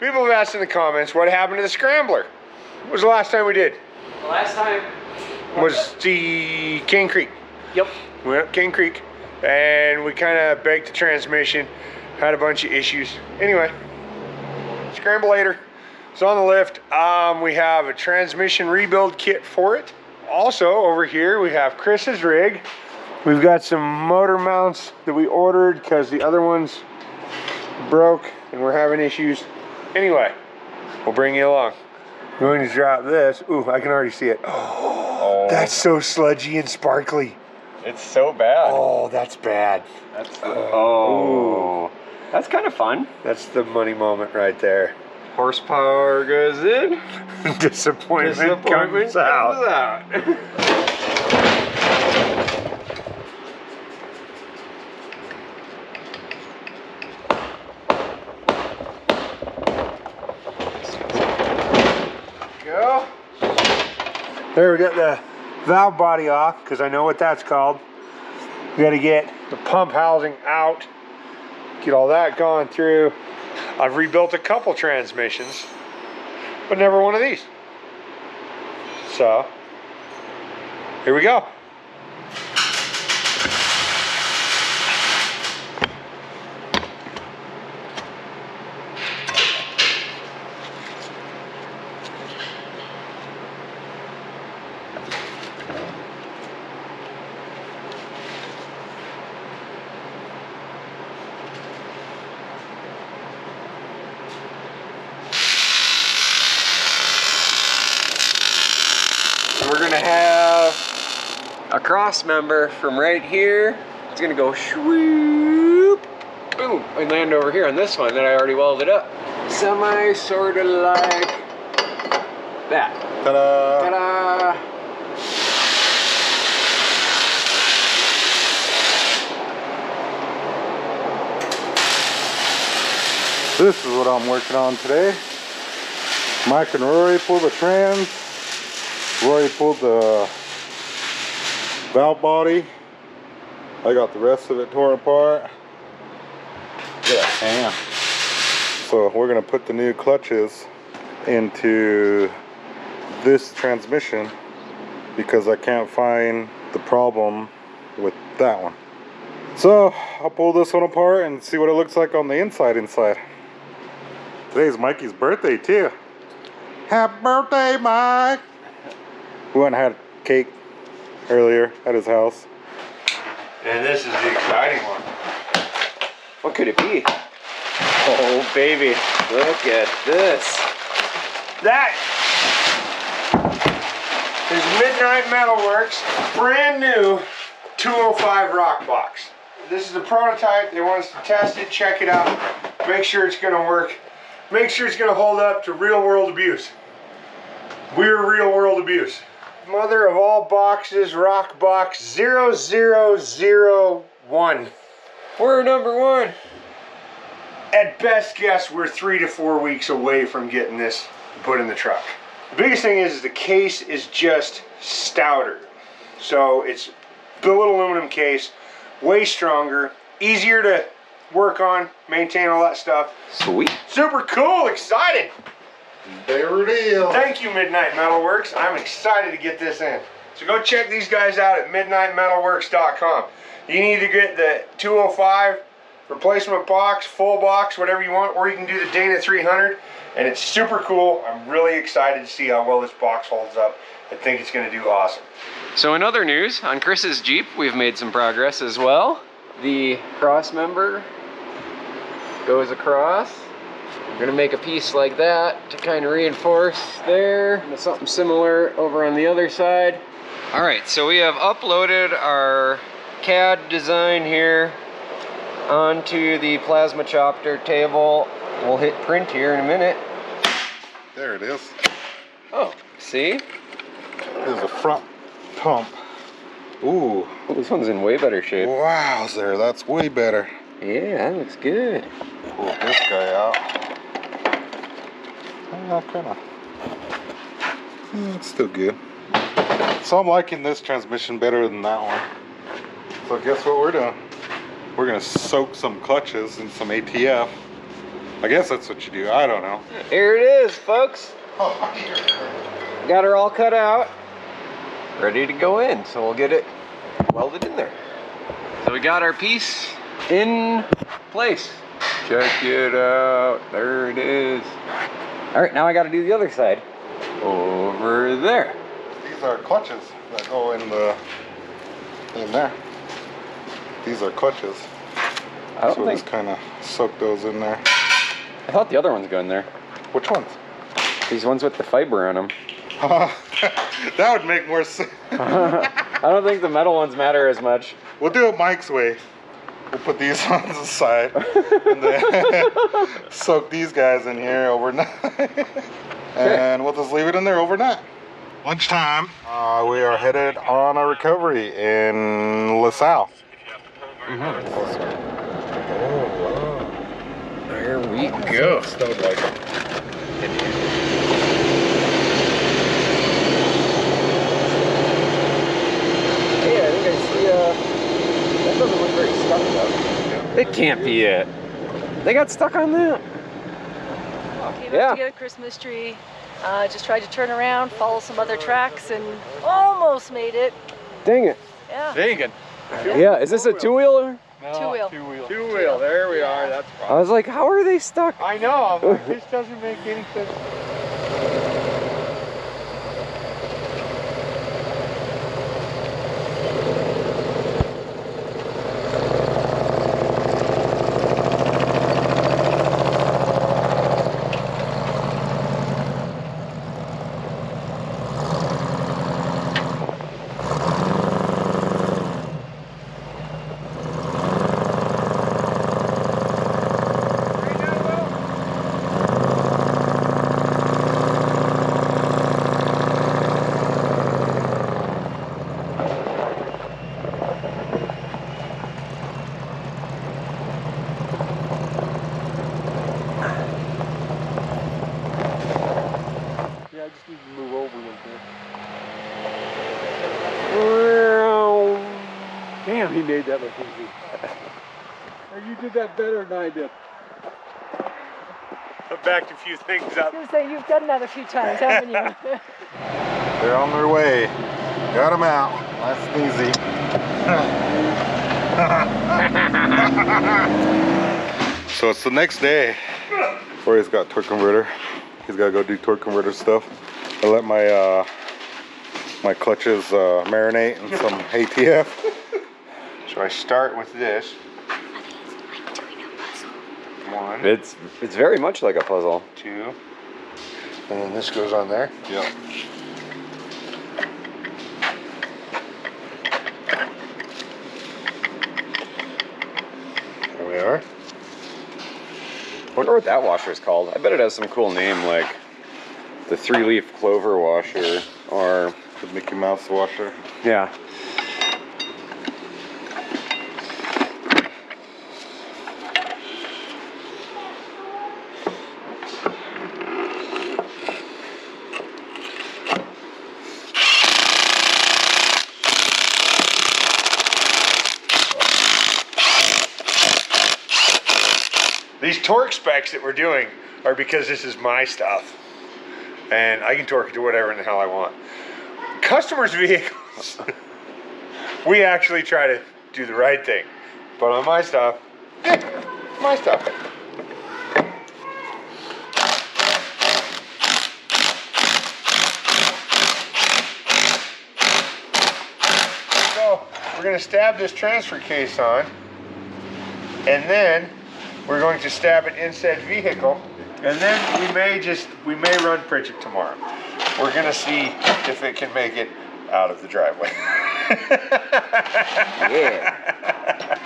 People have asked in the comments what happened to the Scrambler. When was the last time we did? The last time Was the Kane Creek. Yep. We went up Kane Creek and we kind of baked the transmission, had a bunch of issues. Anyway, Scrambler is on the lift. We have a transmission rebuild kit for it. Also over here we have Chris's rig. We've got some motor mounts that we ordered because the other ones broke and we're having issues. Anyway, we'll bring you along. I'm going to drop this. Ooh, I can already see it. Oh, that's so sludgy and sparkly. It's so bad. Oh, that's bad. That's oh. That's kind of fun. That's the money moment right there. Horsepower goes in. Disappointment comes out. Go. There, we got the valve body off because I know what that's called. We got to get the pump housing out, get all that gone through. I've rebuilt a couple transmissions, but never one of these. So, here we go. We're gonna have a cross member from right here. It's gonna go swoop, boom, and land over here on this one that I already welded up. Semi sort of like that. Ta-da! Ta-da! This is what I'm working on today. Mike and Rory pulled the trans. Rory pulled the valve body. I got the rest of it torn apart. Yeah. So we're gonna put the new clutches into this transmission because I can't find the problem with that one. So I'll pull this one apart and see what it looks like on the inside. Today's Mikey's birthday too. Happy birthday, Mike! We went and had cake earlier at his house. And this is the exciting one. What could it be? Oh baby, look at this. That is Midnight Metalworks brand new 205 rock box. This is a prototype. They want us to test it, check it out, make sure it's going to work, make sure it's going to hold up to real world abuse. We're real world abuse. Mother of all boxes, rock box 0001. We're number one. At best guess, we're 3 to 4 weeks away from getting this put in the truck. The biggest thing is the case is just stouter. So it's billet aluminum case, way stronger, easier to work on, maintain all that stuff. Sweet. Super cool, excited. There it is. Thank you, Midnight Metalworks. I'm excited to get this in. So go check these guys out at midnightmetalworks.com. You can either get the 205 replacement box, full box, whatever you want, or you can do the Dana 300, and it's super cool. I'm really excited to see how well this box holds up. I think it's going to do awesome. So in other news, on Chris's Jeep, we've made some progress as well. The cross member goes across. We're gonna make a piece like that to kind of reinforce there. And something similar over on the other side. All right, so we have uploaded our CAD design here onto the plasma chopper table. We'll hit print here in a minute. There it is. Oh, see? There's a front pump. Ooh. Oh, this one's in way better shape. Wow, there, that's way better. Yeah, that looks good. Pull this guy out. It's still good. So I'm liking this transmission better than that one. So guess what we're doing? We're gonna soak some clutches in some ATF I guess that's what you do. I don't know. Here it is, folks. Got her all cut out. Ready to go in. So we'll get it welded in there. So we got our piece in place. Check it out. There it is. All right, now I got to do the other side. Over there. These are clutches that go in there. These are clutches. I don't So think. just kind of soak those in there. I thought the other ones go in there. Which ones? These ones with the fiber on them. That would make more sense. I don't think the metal ones matter as much. We'll do it Mike's way. We'll put these on the side and then soak these guys in here overnight. And we'll just leave it in there overnight. Lunchtime. We are headed on a recovery in LaSalle. There we go. Stowed like it. Hey, I think I see, that doesn't look very stuck though. It can't be it. They got stuck on that. Came out to get a Christmas tree. Just tried to turn around, follow some other tracks, and almost made it. Dang it. Yeah. Dang it. Yeah, is this a two-wheeler? No, two-wheel. Two-wheel, there we are, that's I was like, how are they stuck? I know, I'm like, this doesn't make any sense. I just need to move over a little bit. Damn, he made that look easy. Hey, you did that better than I did. I backed a few things up. I was gonna say, you've done that a few times, haven't you? They're on their way. Got them out. Nice and easy. So it's the next day. Corey's got torque converter. He's got to go do torque converter stuff. I let my my clutches marinate in some ATF. So I start with this. One, It's very much like a puzzle. two, And then this goes on there. yep. There we are. I wonder what that washer is called. I bet it has some cool name like the 3-leaf clover washer or The Mickey Mouse washer. yeah. These torque specs that we're doing are because this is my stuff. And I can torque it to whatever in the hell I want. Customers' vehicles, we actually try to do the right thing. But on my stuff, my stuff. So we're going to stab this transfer case on, and then we're going to stab it in said vehicle, and then we may run Pritchett tomorrow. We're gonna see if it can make it out of the driveway. Yeah.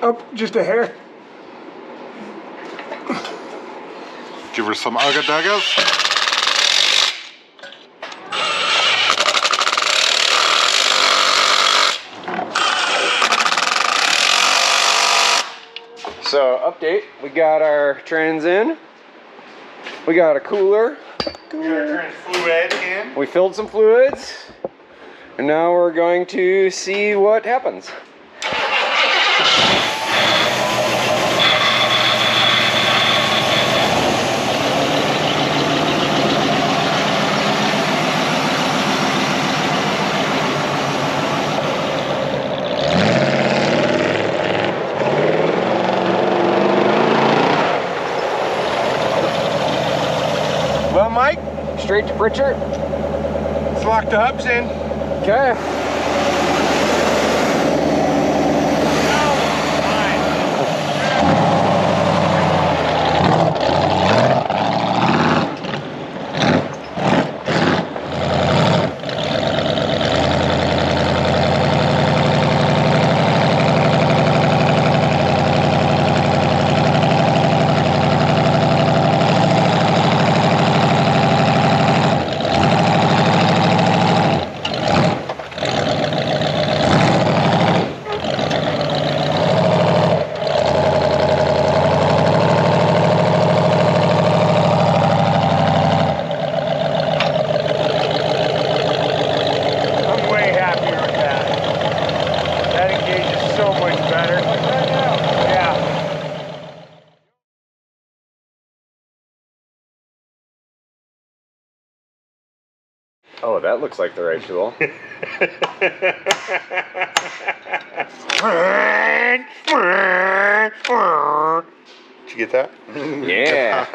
Oh, just a hair. Give her some agadagas. So update, we got our trans in. We got a cooler. We got our trans fluid in. We filled some fluids. And now we're going to see what happens. Well, Mike, Straight to Pritchard. let's lock the hubs in. Okay. I'm way happier with that. That engages so much better. Like right now. Yeah. Oh, that looks like the right tool. Did you get that? Yeah.